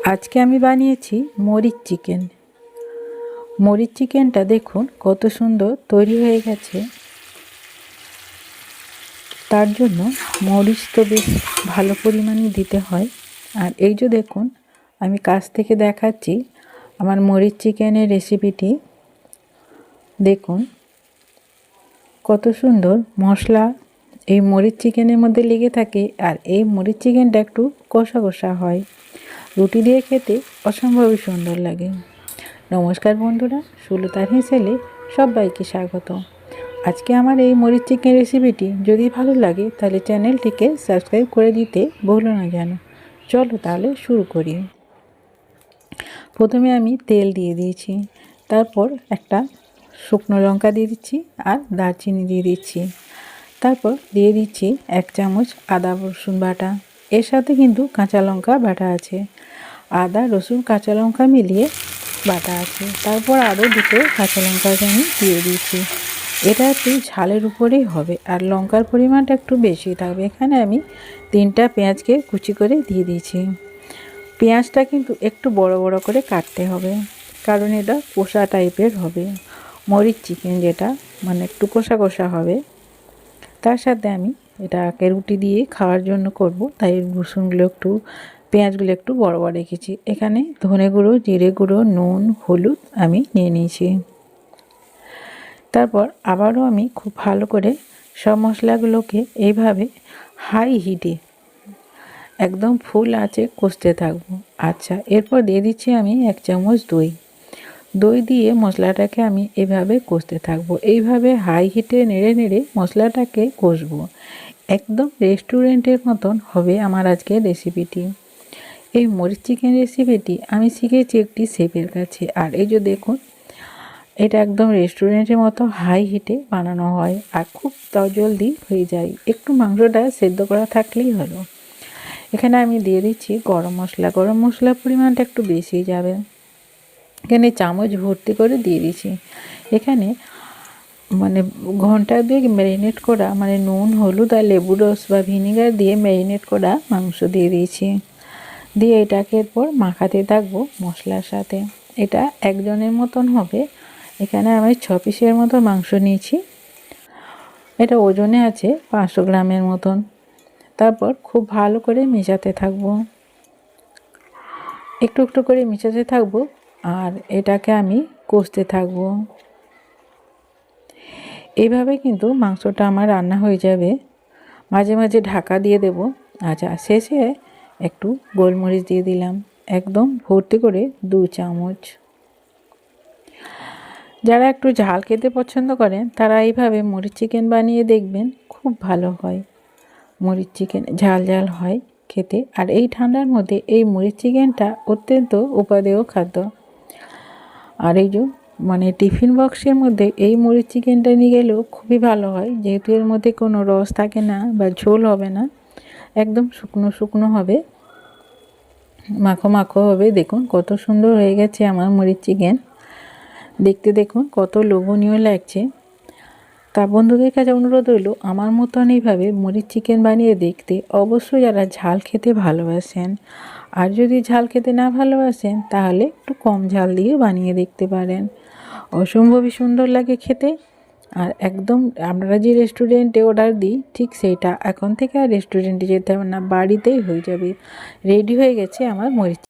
আজকে আমি বানিয়েছি মরিচ চিকেন। মরিচ চিকেনটা দেখুন কত সুন্দর তৈরি হয়ে গেছে। তার জন্য মরিচ তো বেশ ভালো পরিমাণে দিতে হয়। আর এই যে দেখুন, আমি কাছ থেকে দেখাচ্ছি আমার মরিচ চিকেনের রেসিপিটি। দেখুন কত সুন্দর মশলা এই মরিচ চিকেনের মধ্যে লেগে থাকে। আর এই মরিচ চিকেনটা একটু কষা কষা হয়, রুটি দিয়ে খেতে অসম্ভবই সুন্দর লাগে। নমস্কার বন্ধুরা, সুলতার হেসেলে সবাইকে স্বাগত। আজকে আমার এই মরিচ চিকেন রেসিপিটি যদি ভালো লাগে তাহলে চ্যানেলটিকে সাবস্ক্রাইব করে দিতে ভুলো না যেন। চলো তাহলে শুরু করি। প্রথমে আমি তেল দিয়ে দিয়েছি, তারপর একটা শুকনো লঙ্কা দিয়ে দিচ্ছি আর দারচিনি দিয়ে দিচ্ছি। তারপর দিয়ে দিচ্ছি 1 চামচ আদা রসুন বাটা। এর সাথে কিন্তু কাঁচা লঙ্কা বাটা আছে, আদা রসুন কাঁচা লঙ্কা মিলিয়ে বাটা আছে। তারপর আরও 2টো কাঁচা লঙ্কাকে আমি দিয়ে দিয়েছি। এটা একটু ঝালের উপরেই হবে আর লঙ্কার পরিমাণটা একটু বেশি থাকবে। এখানে আমি 3টা পেঁয়াজকে কুচি করে দিয়ে দিয়েছি। পেঁয়াজটা কিন্তু একটু বড় বড় করে কাটতে হবে, কারণ এটা কষা টাইপের হবে। মরিচ চিকেন যেটা মানে একটু কষা কষা হবে। তার সাথে আমি এটাকে রুটি দিয়ে খাওয়ার জন্য করব, তাই রসুনগুলো একটু পেঁয়াজগুলো একটু বড় বড় রেখেছি। এখানে ধনে গুঁড়ো, জিরে গুঁড়ো, নুন, হলুদ আমি নিয়ে নিয়েছি। তারপর আবারও আমি খুব ভালো করে সব মশলাগুলোকে এইভাবে হাই হিটে একদম ফুল আঁচে কষতে থাকবো। আচ্ছা, এরপর দিয়ে দিচ্ছি আমি 1 চামচ দই দিয়ে মশলাটাকে আমি এভাবে কষতে থাকবো। এইভাবে হাই হিটে নেড়ে নেড়ে মশলাটাকে কষবো। একদম রেস্টুরেন্টের মতন হবে আমার আজকের রেসিপিটি। এই মরিচ চিকেন রেসিপিটি আমি শিখেছি একটি শেফের কাছে। আর এই যে দেখুন, এটা একদম রেস্টুরেন্টের মতো হাই হিটে বানানো হয় আর খুব জলদি হয়ে যায়। একটু মাংসটা সেদ্ধ করা থাকলেই হলো। এখানে আমি দিয়ে দিচ্ছি গরম মশলা। গরম মশলার পরিমাণটা একটু বেশি যাবে। এখানে চামচ ভর্তি করে দিয়ে দিচ্ছি। এখানে মানে ঘন্টা 2 ম্যারিনেট করা, মানে নুন, হলুদ আর লেবু রস বা ভিনেগার দিয়ে ম্যারিনেট করা মাংস দিয়ে দিয়েছি। দিয়ে এটাকে এরপর মাখাতে থাকবো মশলার সাথে। এটা একজনের মতন হবে। এখানে আমি 6 পিসের মতো মাংস নিয়েছি। এটা ওজনে আছে 500 গ্রামের মতন। তারপর খুব ভালো করে মেশাতে থাকবো, একটু একটু করে মেশাতে থাকবো আর এটাকে আমি কষতে থাকবো। এইভাবে কিন্তু মাংসটা আমার রান্না হয়ে যাবে। মাঝে মাঝে ঢাকা দিয়ে দেব। আচ্ছা, শেষে একটু গোলমরিচ দিয়ে দিলাম, একদম ভর্তি করে 2 চামচ। যারা একটু ঝাল খেতে পছন্দ করেন তারা এইভাবে মরিচ চিকেন বানিয়ে দেখবেন, খুব ভালো হয়। মরিচ চিকেন ঝাল ঝাল হয় খেতে। আর এই ঠান্ডার মধ্যে এই মরিচ চিকেনটা অত্যন্ত উপাদেয় খাদ্য। আর এই যে মানে টিফিন বক্সের মধ্যে এই মরিচ চিকেনটা নিয়ে গেলেও খুবই ভালো হয়, যেহেতু এর মধ্যে কোনো রস থাকে না বা ঝোল হবে না, একদম শুকনো শুকনো হবে, মাখো মাখো হবে। দেখুন কত সুন্দর হয়ে গেছে আমার মরিচ চিকেন। দেখতে দেখুন কত লোভনীয় লাগছে। তা বন্ধুদের কাছে অনুরোধ রইল, আমার মতন এইভাবে মরিচ চিকেন বানিয়ে দেখতে। অবশ্যই যারা ঝাল খেতে ভালোবাসেন, আর যদি ঝাল খেতে না ভালোবাসেন তাহলে একটু কম ঝাল দিয়ে বানিয়ে দেখতে পারেন। অসম্ভবই সুন্দর লাগে খেতে। আর একদম আমরা যে রেস্টুরেন্টে অর্ডার দিই ঠিক সেইটা, এখন থেকে আর রেস্টুরেন্টে যেতে হবে না, বাড়িতেই হয়ে যাবে। রেডি হয়ে গেছে আমার মরিচ।